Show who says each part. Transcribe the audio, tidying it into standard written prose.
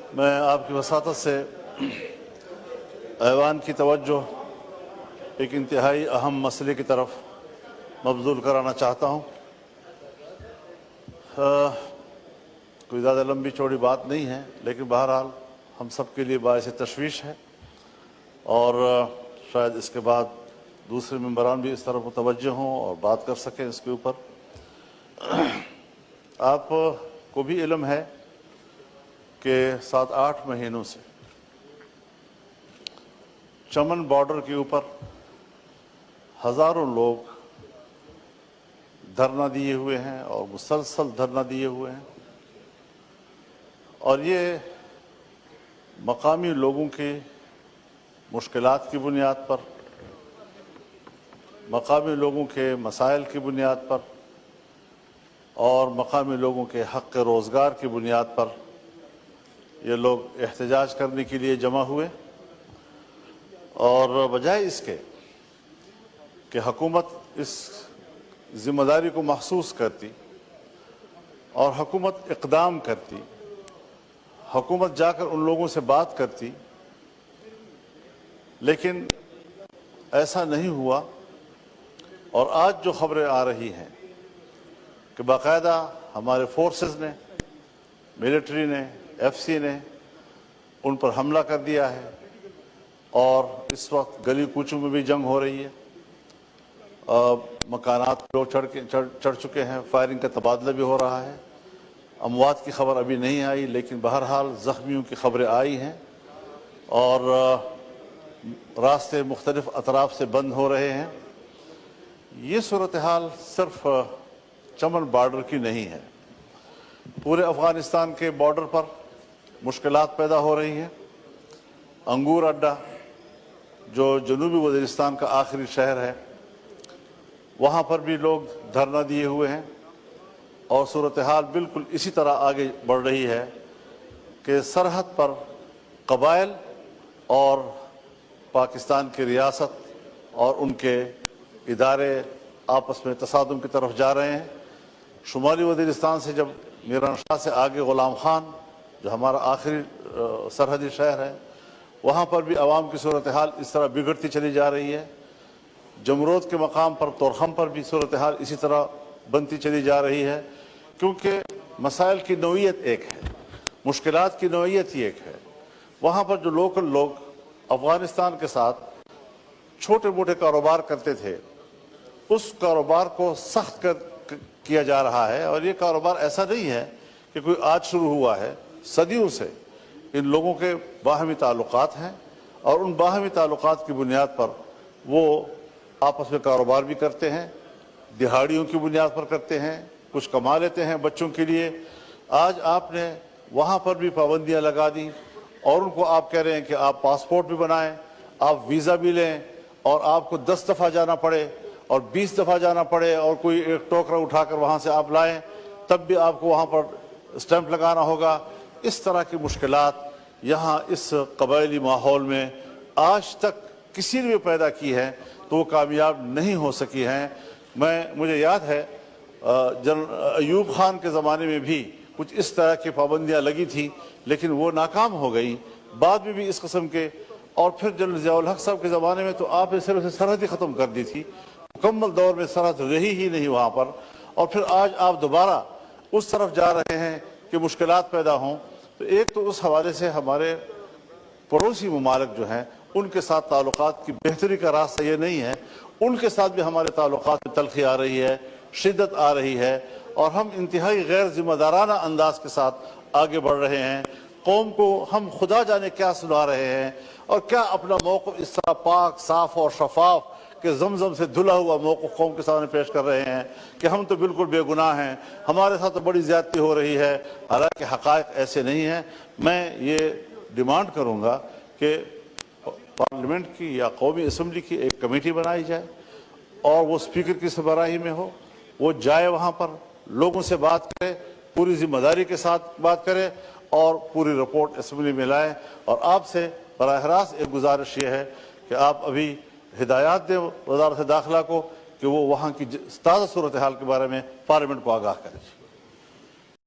Speaker 1: मैं आपकी वसातत से ऐवान की तवज्जो एक इंतहाई अहम मसले की तरफ मबज़ूल कराना चाहता हूँ। कोई ज़्यादा लंबी चौड़ी बात नहीं है, लेकिन बहरहाल हम सब के लिए बायस तशवीश है और शायद इसके बाद दूसरे मेंबरान भी इस तरफ मुतवज्जह हों और बात कर सकें इसके ऊपर। आपको भी इल्म है कि 7-8 महीनों से चमन बॉर्डर के ऊपर हज़ारों लोग धरना दिए हुए हैं और मुसलसल धरना दिए हुए हैं, और ये मकामी लोगों के मुश्किलात की बुनियाद पर, मकामी लोगों के मसाइल की बुनियाद पर और मकामी लोगों के हक़ रोज़गार की बुनियाद पर ये लोग एहतजाज करने के लिए जमा हुए। और बजाय इसके कि हुकूमत इस ज़िम्मेदारी को महसूस करती और हुकूमत इक़दाम करती, हुकूमत जाकर उन लोगों से बात करती, लेकिन ऐसा नहीं हुआ। और आज जो खबरें आ रही हैं कि बाकायदा हमारे फोर्सेस ने, मिलिट्री ने, एफसी ने उन पर हमला कर दिया है और इस वक्त गली कूचों में भी जंग हो रही है। मकानात लोग चढ़ चुके हैं, फायरिंग का तबादला भी हो रहा है। अमवात की खबर अभी नहीं आई, लेकिन बहरहाल ज़ख्मियों की खबरें आई हैं और रास्ते मुख्तलिफ अतराफ से बंद हो रहे हैं। ये सूरत हाल सिर्फ चमन बॉर्डर की नहीं है, पूरे अफ़गानिस्तान के बॉर्डर पर मुश्किलात पैदा हो रही हैं। अंगूर अड्डा, जो जनूबी वज़ीरिस्तान का आखिरी शहर है, वहाँ पर भी लोग धरना दिए हुए हैं और सूरत हाल बिल्कुल इसी तरह आगे बढ़ रही है कि सरहद पर कबाइल और पाकिस्तान की रियासत और उनके इदारे आपस में तसादुम की तरफ जा रहे हैं। शुमाली वज़ीरिस्तान से जब मीरान शाह से आगे ग़ुलाम खान, जो हमारा आखिरी सरहदी शहर है, वहाँ पर भी आवाम की सूरत हाल इस तरह बिगड़ती चली जा रही है। जमरोद के मकाम पर, तोरखम पर भी सूरत हाल इसी तरह बनती चली जा रही है, क्योंकि मसाइल की नौइयत एक है, मुश्किलात की नौइयत ही एक है। वहाँ पर जो लोकल लोग अफ़गानिस्तान के साथ छोटे मोटे कारोबार करते थे, उस कारोबार को सख्त किया जा रहा है। और ये कारोबार ऐसा नहीं है कि कोई आज शुरू हुआ है, सदियों से इन लोगों के बाहमी ताल्लुकात हैं और उन बाहमी ताल्लुकात की बुनियाद पर वो आपस में कारोबार भी करते हैं, दिहाड़ियों की बुनियाद पर करते हैं, कुछ कमा लेते हैं बच्चों के लिए। आज आपने वहाँ पर भी पाबंदियाँ लगा दी और उनको आप कह रहे हैं कि आप पासपोर्ट भी बनाएं, आप वीज़ा भी लें और आपको 10 दफ़ा जाना पड़े और 20 दफ़ा जाना पड़े और कोई एक टोकरा उठाकर वहाँ से आप लाएं, तब भी आपको वहाँ पर स्टैंप लगाना होगा। इस तरह की मुश्किलात यहाँ इस कबायली माहौल में आज तक किसी ने भी पैदा की है तो वो कामयाब नहीं हो सकी हैं। मुझे याद है जनरल अयूब खान के ज़माने में भी कुछ इस तरह की पाबंदियाँ लगी थी, लेकिन वो नाकाम हो गई। बाद में भी इस किस्म के, और फिर जनरल ज़ियाउल हक साहब के ज़माने में तो आपने सिर्फ से सरहद ही ख़त्म कर दी थी, मुकम्मल दौर में सरहद रही ही नहीं वहाँ पर। और फिर आज आप दोबारा उस तरफ जा रहे हैं कि मुश्किलात पैदा हों। तो एक तो उस हवाले से हमारे पड़ोसी ममालिक जो हैं उनके साथ ताल्लुकात की बेहतरी का रास्ता ये नहीं है, उनके साथ भी हमारे ताल्लुकात में तलखी आ रही है, शिद्दत आ रही है और हम इंतहाई गैर जिम्मेदाराना अंदाज के साथ आगे बढ़ रहे हैं। कौम को हम खुदा जाने क्या सुना रहे हैं और क्या अपना मौक़िफ़ इस तरह पाक, साफ और शफाफ कि जमजम से धुला हुआ मौक़िफ़ कौम के सामने पेश कर रहे हैं कि हम तो बिल्कुल बेगुनाह हैं, हमारे साथ तो बड़ी ज़्यादती हो रही है। हालांकि हक़ाइक़ ऐसे नहीं हैं। मैं ये डिमांड करूँगा कि पार्लियामेंट की या कौमी असम्बली की एक कमेटी बनाई जाए और वो स्पीकर की सरबराही में हो, वो जाए वहाँ पर, लोगों से बात करे, पूरी जिम्मेदारी के साथ बात करे और पूरी रिपोर्ट असम्बली में लाएँ। और आपसे बराह रास्त एक गुजारिश ये है कि आप अभी हिदायत दें वज़ारत दाखिला को कि वो वहाँ की ताज़ा सूरत हाल के बारे में पार्लियामेंट को आगाह करें।